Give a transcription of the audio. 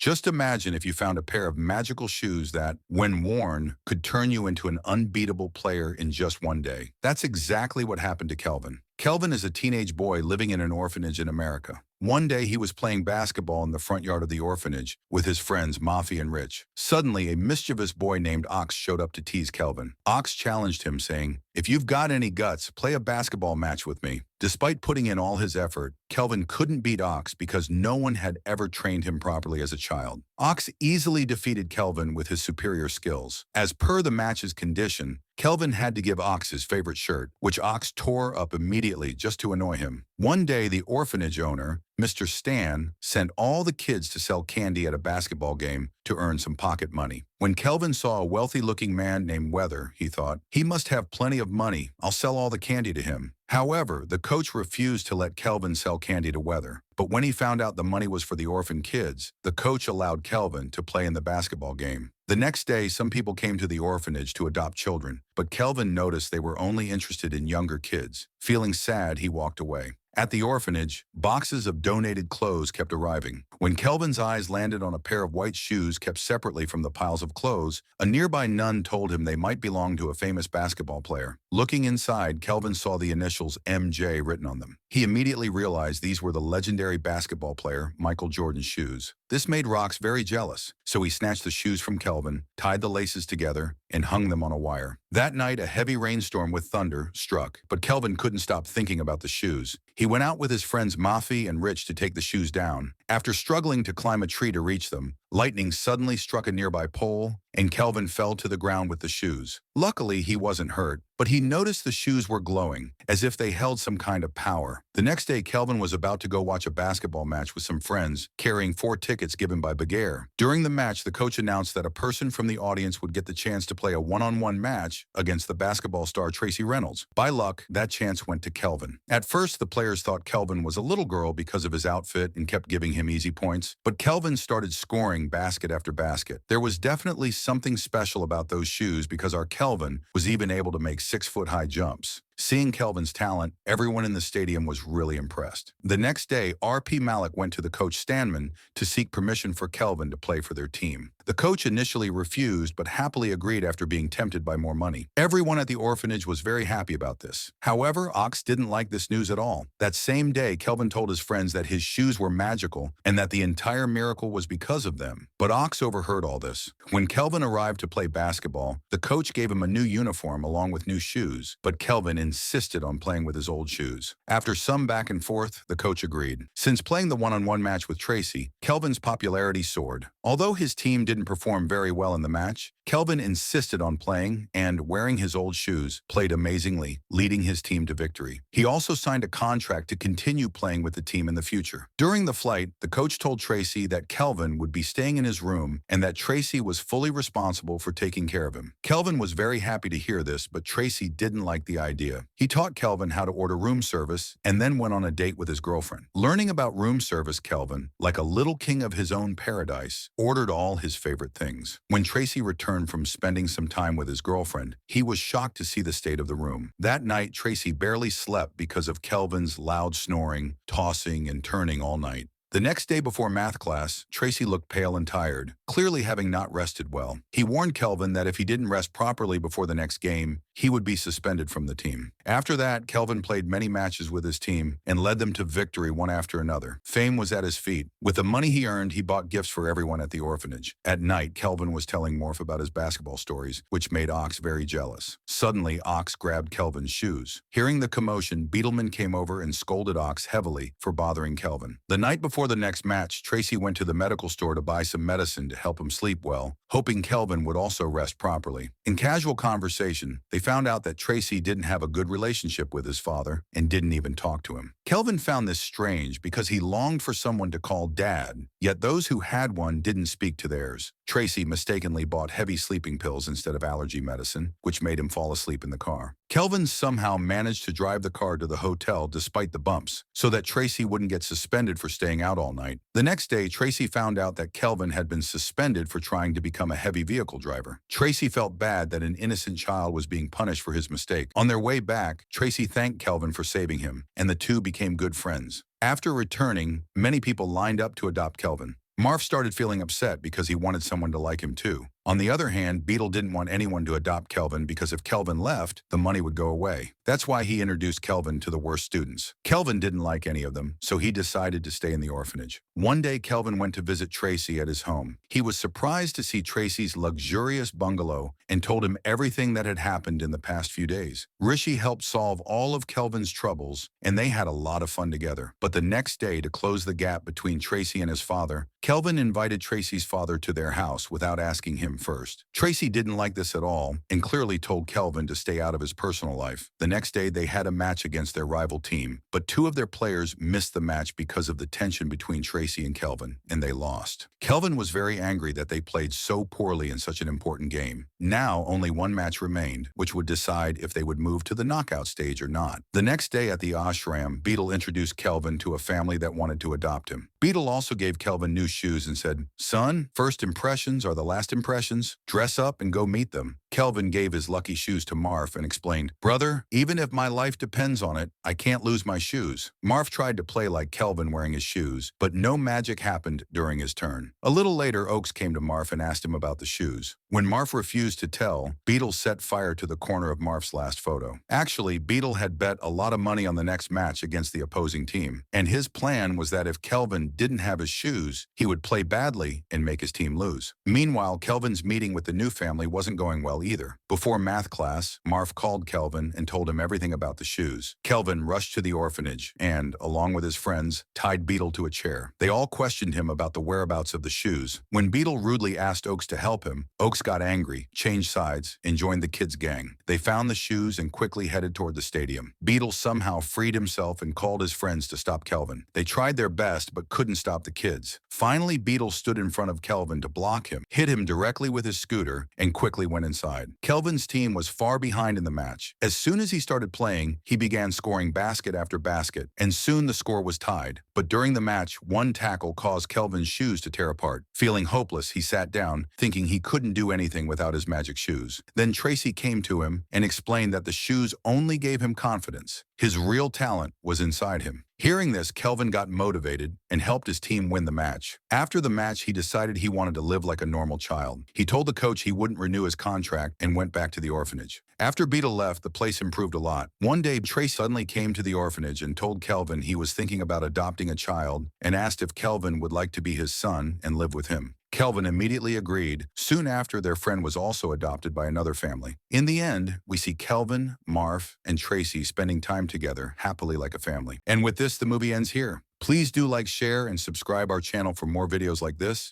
Just imagine if you found a pair of magical shoes that, when worn, could turn you into an unbeatable player in just one day. That's exactly what happened to Kelvin. Kelvin is a teenage boy living in an orphanage in America. One day he was playing basketball in the front yard of the orphanage with his friends Mafi and Rich. Suddenly, a mischievous boy named Ox showed up to tease Kelvin. Ox challenged him, saying, "If you've got any guts, play a basketball match with me." Despite putting in all his effort, Kelvin couldn't beat Ox because no one had ever trained him properly as a child. Ox easily defeated Kelvin with his superior skills. As per the match's condition, Kelvin had to give Ox his favorite shirt, which Ox tore up immediately just to annoy him. One day, the orphanage owner, Mr. Stan, sent all the kids to sell candy at a basketball game to earn some pocket money. When Kelvin saw a wealthy-looking man named Weather, he thought, "He must have plenty of money. I'll sell all the candy to him." However, the coach refused to let Kelvin sell candy to Weather. But when he found out the money was for the orphan kids, the coach allowed Kelvin to play in the basketball game. The next day, some people came to the orphanage to adopt children, but Kelvin noticed they were only interested in younger kids. Feeling sad, he walked away. At the orphanage, boxes of donated clothes kept arriving. When Kelvin's eyes landed on a pair of white shoes kept separately from the piles of clothes, a nearby nun told him they might belong to a famous basketball player. Looking inside, Kelvin saw the initials MJ written on them. He immediately realized these were the legendary basketball player Michael Jordan's shoes. This made Rox very jealous, so he snatched the shoes from Kelvin, tied the laces together, and hung them on a wire. That night, a heavy rainstorm with thunder struck, but Kelvin couldn't stop thinking about the shoes. He went out with his friends Mafi and Rich to take the shoes down. After struggling to climb a tree to reach them, lightning suddenly struck a nearby pole, and Kelvin fell to the ground with the shoes. Luckily, he wasn't hurt, but he noticed the shoes were glowing, as if they held some kind of power. The next day, Kelvin was about to go watch a basketball match with some friends, carrying 4 tickets given by Begair. During the match, the coach announced that a person from the audience would get the chance to play a one-on-one match against the basketball star Tracy Reynolds. By luck, that chance went to Kelvin. At first, the players thought Kelvin was a little girl because of his outfit and kept giving him easy points, but Kelvin started scoring basket after basket. There was definitely something special about those shoes because our Kelvin was even able to make 6-foot-high jumps. Seeing Kelvin's talent, everyone in the stadium was really impressed. The next day, R.P. Malik went to the coach Stanman to seek permission for Kelvin to play for their team. The coach initially refused, but happily agreed after being tempted by more money. Everyone at the orphanage was very happy about this. However, Ox didn't like this news at all. That same day, Kelvin told his friends that his shoes were magical and that the entire miracle was because of them. But Ox overheard all this. When Kelvin arrived to play basketball, the coach gave him a new uniform along with new shoes, but Kelvin insisted on playing with his old shoes. After some back and forth, the coach agreed. Since playing the one-on-one match with Tracy, Kelvin's popularity soared. Although his team didn't perform very well in the match, Kelvin insisted on playing and, wearing his old shoes, played amazingly, leading his team to victory. He also signed a contract to continue playing with the team in the future. During the flight, the coach told Tracy that Kelvin would be staying in his room and that Tracy was fully responsible for taking care of him. Kelvin was very happy to hear this, but Tracy didn't like the idea. He taught Kelvin how to order room service and then went on a date with his girlfriend. Learning about room service, Kelvin, like a little king of his own paradise, ordered all his favorite things. When Tracy returned from spending some time with his girlfriend, he was shocked to see the state of the room. That night, Tracy barely slept because of Kelvin's loud snoring, tossing, and turning all night. The next day before math class, Tracy looked pale and tired, clearly having not rested well. He warned Kelvin that if he didn't rest properly before the next game, he would be suspended from the team. After that, Kelvin played many matches with his team and led them to victory one after another. Fame was at his feet. With the money he earned, he bought gifts for everyone at the orphanage. At night, Kelvin was telling Morph about his basketball stories, which made Ox very jealous. Suddenly, Ox grabbed Kelvin's shoes. Hearing the commotion, Beetleman came over and scolded Ox heavily for bothering Kelvin. The night before the next match, Tracy went to the medical store to buy some medicine to help him sleep well, hoping Kelvin would also rest properly. In casual conversation, they found out that Tracy didn't have a good relationship with his father and didn't even talk to him. Kelvin found this strange because he longed for someone to call Dad, yet those who had one didn't speak to theirs. Tracy mistakenly bought heavy sleeping pills instead of allergy medicine, which made him fall asleep in the car. Kelvin somehow managed to drive the car to the hotel despite the bumps, so that Tracy wouldn't get suspended for staying out all night. The next day, Tracy found out that Kelvin had been suspended for trying to become a heavy vehicle driver. Tracy felt bad that an innocent child was being punished for his mistake. On their way back, Tracy thanked Kelvin for saving him, and the two became good friends. After returning, many people lined up to adopt Kelvin. Marv started feeling upset because he wanted someone to like him too. On the other hand, Beetle didn't want anyone to adopt Kelvin because if Kelvin left, the money would go away. That's why he introduced Kelvin to the worst students. Kelvin didn't like any of them, so he decided to stay in the orphanage. One day, Kelvin went to visit Tracy at his home. He was surprised to see Tracy's luxurious bungalow and told him everything that had happened in the past few days. Rishi helped solve all of Kelvin's troubles, and they had a lot of fun together. But the next day, to close the gap between Tracy and his father, Kelvin invited Tracy's father to their house without asking him first. Tracy didn't like this at all and clearly told Kelvin to stay out of his personal life. The next day, they had a match against their rival team, but two of their players missed the match because of the tension between Tracy and Kelvin, and they lost. Kelvin was very angry that they played so poorly in such an important game. Now, only one match remained, which would decide if they would move to the knockout stage or not. The next day at the ashram, Beetle introduced Kelvin to a family that wanted to adopt him. Beetle also gave Kelvin new shoes and said, "Son, first impressions are the last impressions. Dress up and go meet them." Kelvin gave his lucky shoes to Marv and explained, "Brother, even if my life depends on it, I can't lose my shoes." Marv tried to play like Kelvin wearing his shoes, but no magic happened during his turn. A little later, Oaks came to Marv and asked him about the shoes. When Marv refused to tell, Beetle set fire to the corner of Marv's last photo. Actually, Beetle had bet a lot of money on the next match against the opposing team, and his plan was that if Kelvin didn't have his shoes, he would play badly and make his team lose. Meanwhile, Kelvin's meeting with the new family wasn't going well either. Before math class, Marv called Kelvin and told him everything about the shoes. Kelvin rushed to the orphanage and, along with his friends, tied Beetle to a chair. They all questioned him about the whereabouts of the shoes. When Beetle rudely asked Oaks to help him, Oaks got angry, changed sides, and joined the kids' gang. They found the shoes and quickly headed toward the stadium. Beetle somehow freed himself and called his friends to stop Kelvin. They tried their best but couldn't stop the kids. Finally, Beetle stood in front of Kelvin to block him, hit him directly with his scooter, and quickly went inside. Kelvin's team was far behind in the match. As soon as he started playing, he began scoring basket after basket, and soon the score was tied. But during the match, one tackle caused Kelvin's shoes to tear apart. Feeling hopeless, he sat down, thinking he couldn't do anything without his magic shoes. Then Tracy came to him and explained that the shoes only gave him confidence. His real talent was inside him. Hearing this, Kelvin got motivated and helped his team win the match. After the match, he decided he wanted to live like a normal child. He told the coach he wouldn't renew his contract and went back to the orphanage. After Beetle left, the place improved a lot. One day, Tracy suddenly came to the orphanage and told Kelvin he was thinking about adopting a child and asked if Kelvin would like to be his son and live with him. Kelvin immediately agreed. Soon after, their friend was also adopted by another family. In the end, we see Kelvin, Marv, and Tracy spending time together happily like a family. And with this, the movie ends here. Please do like, share, and subscribe our channel for more videos like this.